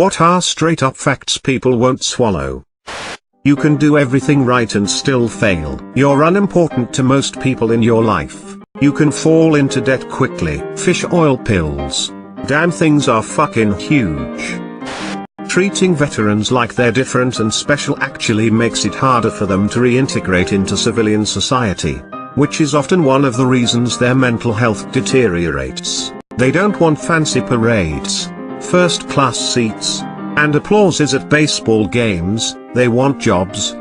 What are straight up facts people won't swallow? You can do everything right and still fail. You're unimportant to most people in your life. You can fall into debt quickly. Fish oil pills. Damn, things are fucking huge. Treating veterans like they're different and special actually makes it harder for them to reintegrate into civilian society, which is often one of the reasons their mental health deteriorates. They don't want fancy parades, first-class seats, and applauses at baseball games. They want jobs,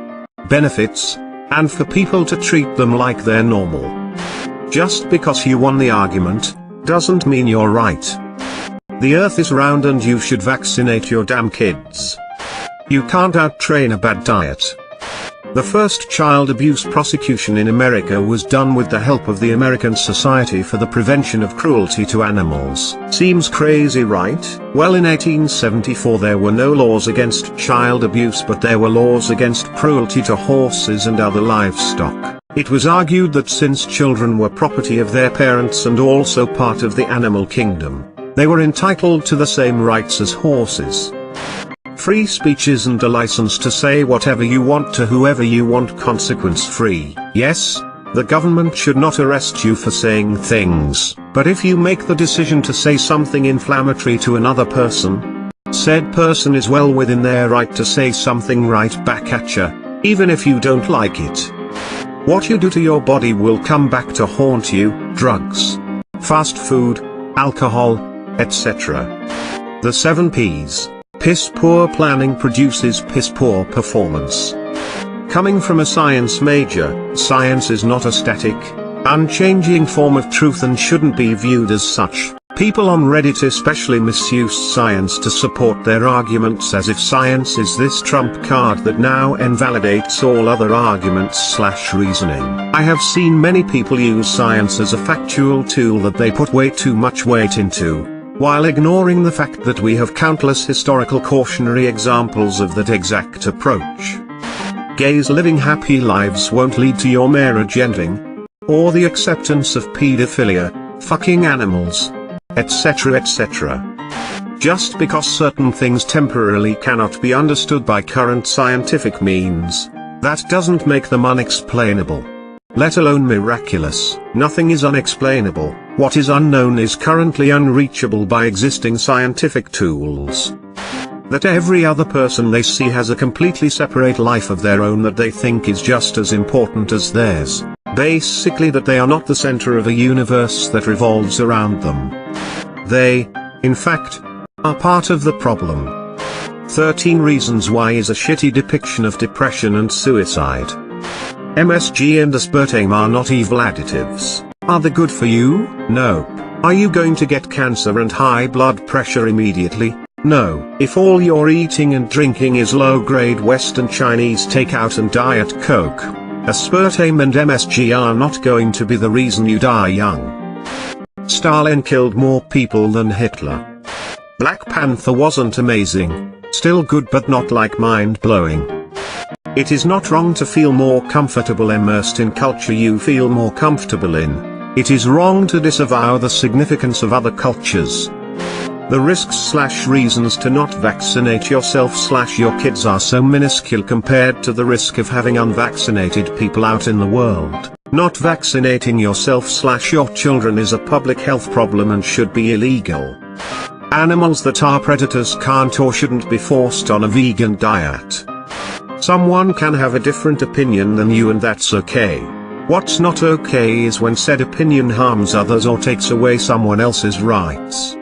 benefits, and for people to treat them like they're normal. Just because you won the argument, doesn't mean you're right. The earth is round and you should vaccinate your damn kids. You can't out-train a bad diet. The first child abuse prosecution in America was done with the help of the American Society for the Prevention of Cruelty to Animals. Seems crazy, right? Well, in 1874 there were no laws against child abuse, but there were laws against cruelty to horses and other livestock. It was argued that since children were property of their parents and also part of the animal kingdom, they were entitled to the same rights as horses. Free speech isn't a license to say whatever you want to whoever you want, consequence-free. Yes, the government should not arrest you for saying things, but if you make the decision to say something inflammatory to another person, said person is well within their right to say something right back at you, even if you don't like it. What you do to your body will come back to haunt you: drugs, fast food, alcohol, etc. The 7 Ps. Piss poor planning produces piss poor performance. Coming from a science major, science is not a static, unchanging form of truth and shouldn't be viewed as such. People on Reddit especially misuse science to support their arguments as if science is this trump card that now invalidates all other arguments/reasoning. I have seen many people use science as a factual tool that they put way too much weight into, while ignoring the fact that we have countless historical cautionary examples of that exact approach. Gays living happy lives won't lead to your marriage ending, or the acceptance of pedophilia, fucking animals, etc. etc. Just because certain things temporarily cannot be understood by current scientific means, that doesn't make them unexplainable. Let alone miraculous. Nothing is unexplainable. What is unknown is currently unreachable by existing scientific tools. That every other person they see has a completely separate life of their own that they think is just as important as theirs. Basically that they are not the center of a universe that revolves around them. They, in fact, are part of the problem. 13 Reasons Why is a shitty depiction of depression and suicide. MSG and aspartame are not evil additives. Are they good for you? No. Are you going to get cancer and high blood pressure immediately? No. If all you're eating and drinking is low-grade Western Chinese takeout and Diet Coke, aspartame and MSG are not going to be the reason you die young. Stalin killed more people than Hitler. Black Panther wasn't amazing, still good but not like mind-blowing. It is not wrong to feel more comfortable immersed in culture you feel more comfortable in. It is wrong to disavow the significance of other cultures. The risks/reasons to not vaccinate yourself/your kids are so minuscule compared to the risk of having unvaccinated people out in the world. Not vaccinating yourself/your children is a public health problem and should be illegal. Animals that are predators can't or shouldn't be forced on a vegan diet. Someone can have a different opinion than you and that's okay. What's not okay is when said opinion harms others or takes away someone else's rights.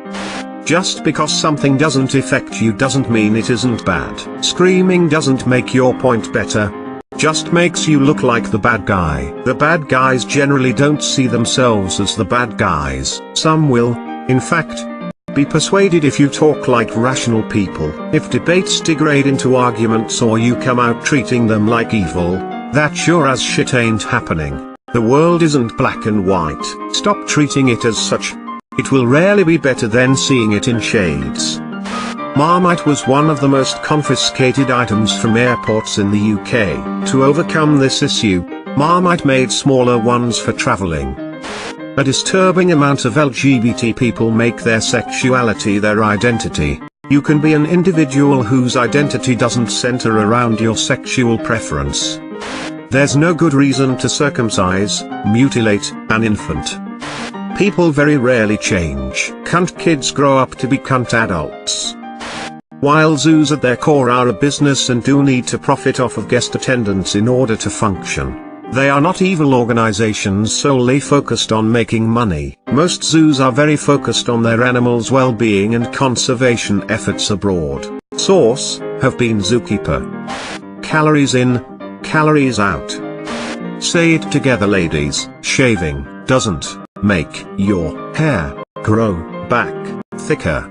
Just because something doesn't affect you doesn't mean it isn't bad. Screaming doesn't make your point better. Just makes you look like the bad guy. The bad guys generally don't see themselves as the bad guys. Some will, in fact, be persuaded if you talk like rational people. If debates degrade into arguments or you come out treating them like evil, that sure as shit ain't happening. The world isn't black and white. Stop treating it as such. It will rarely be better than seeing it in shades. Marmite was one of the most confiscated items from airports in the UK. To overcome this issue, Marmite made smaller ones for traveling. A disturbing amount of LGBT people make their sexuality their identity. You can be an individual whose identity doesn't center around your sexual preference. There's no good reason to circumcise, mutilate, an infant. People very rarely change. Cunt kids grow up to be cunt adults. While zoos at their core are a business and do need to profit off of guest attendance in order to function, they are not evil organizations solely focused on making money. Most zoos are very focused on their animals' well-being and conservation efforts abroad. Source: have been zookeeper. Calories in, calories out. Say it together, ladies. Shaving doesn't make your hair grow back thicker.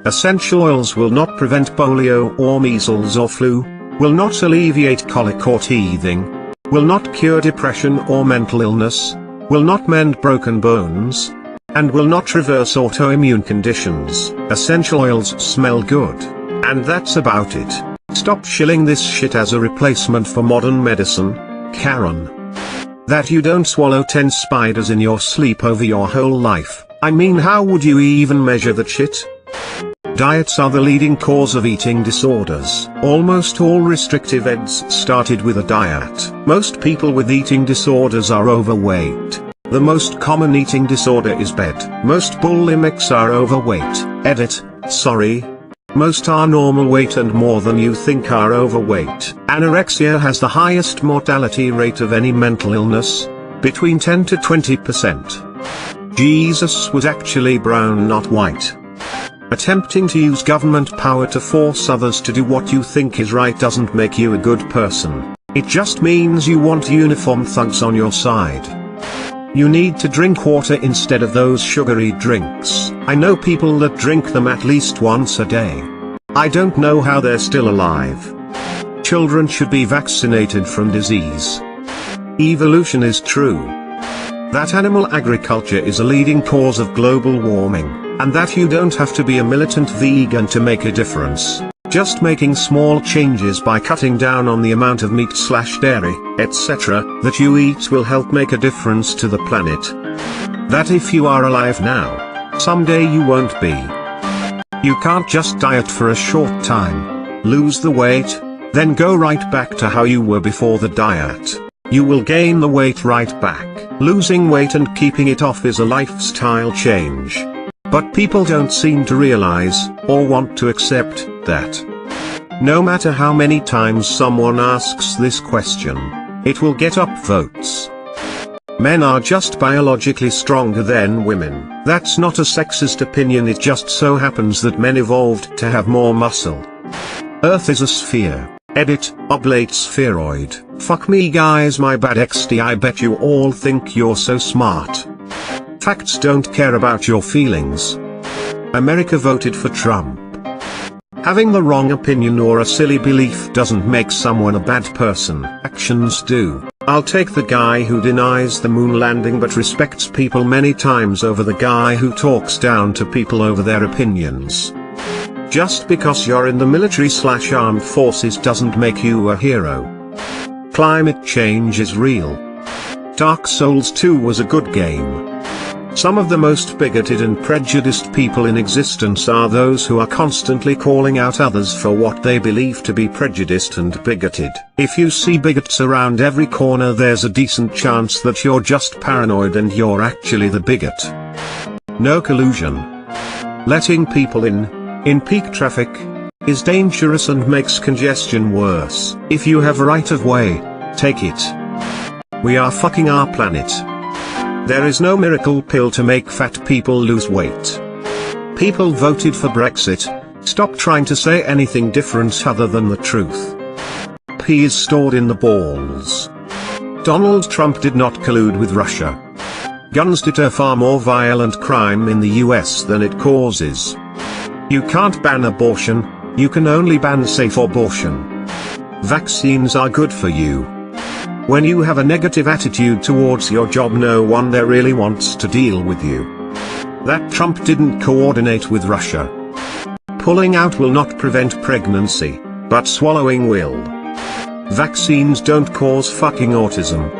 Essential oils will not prevent polio or measles or flu, will not alleviate colic or teething, will not cure depression or mental illness, will not mend broken bones, and will not reverse autoimmune conditions. Essential oils smell good. And that's about it. Stop shilling this shit as a replacement for modern medicine, Karen. That you don't swallow 10 spiders in your sleep over your whole life. I mean, how would you even measure that shit? Diets are the leading cause of eating disorders. Almost all restrictive eds started with a diet. Most people with eating disorders are overweight. The most common eating disorder is BED. Most bulimics are overweight. Edit, sorry. Most are normal weight and more than you think are overweight. Anorexia has the highest mortality rate of any mental illness, between 10 to 20%. Jesus was actually brown, not white. Attempting to use government power to force others to do what you think is right doesn't make you a good person. It just means you want uniform thugs on your side. You need to drink water instead of those sugary drinks. I know people that drink them at least once a day. I don't know how they're still alive. Children should be vaccinated from disease. Evolution is true. That animal agriculture is a leading cause of global warming, and that you don't have to be a militant vegan to make a difference. Just making small changes by cutting down on the amount of meat/dairy, etc., that you eat will help make a difference to the planet. That if you are alive now, someday you won't be. You can't just diet for a short time, lose the weight, then go right back to how you were before the diet. You will gain the weight right back. Losing weight and keeping it off is a lifestyle change. But people don't seem to realize, or want to accept, that. No matter how many times someone asks this question, it will get up votes. Men are just biologically stronger than women. That's not a sexist opinion, it just so happens that men evolved to have more muscle. Earth is a sphere. Edit, oblate spheroid. Fuck me guys, my bad XD, I bet you all think you're so smart. Facts don't care about your feelings. America voted for Trump. Having the wrong opinion or a silly belief doesn't make someone a bad person. Actions do. I'll take the guy who denies the moon landing but respects people many times over the guy who talks down to people over their opinions. Just because you're in the military/armed forces doesn't make you a hero. Climate change is real. Dark Souls 2 was a good game. Some of the most bigoted and prejudiced people in existence are those who are constantly calling out others for what they believe to be prejudiced and bigoted. If you see bigots around every corner, there's a decent chance that you're just paranoid and you're actually the bigot. No collusion. Letting people in peak traffic, is dangerous and makes congestion worse. If you have right of way, take it. We are fucking our planet. There is no miracle pill to make fat people lose weight. People voted for Brexit. Stop trying to say anything different other than the truth. Pee is stored in the balls. Donald Trump did not collude with Russia. Guns deter far more violent crime in the US than it causes. You can't ban abortion, you can only ban safe abortion. Vaccines are good for you. When you have a negative attitude towards your job, no one there really wants to deal with you. That Trump didn't coordinate with Russia. Pulling out will not prevent pregnancy, but swallowing will. Vaccines don't cause fucking autism.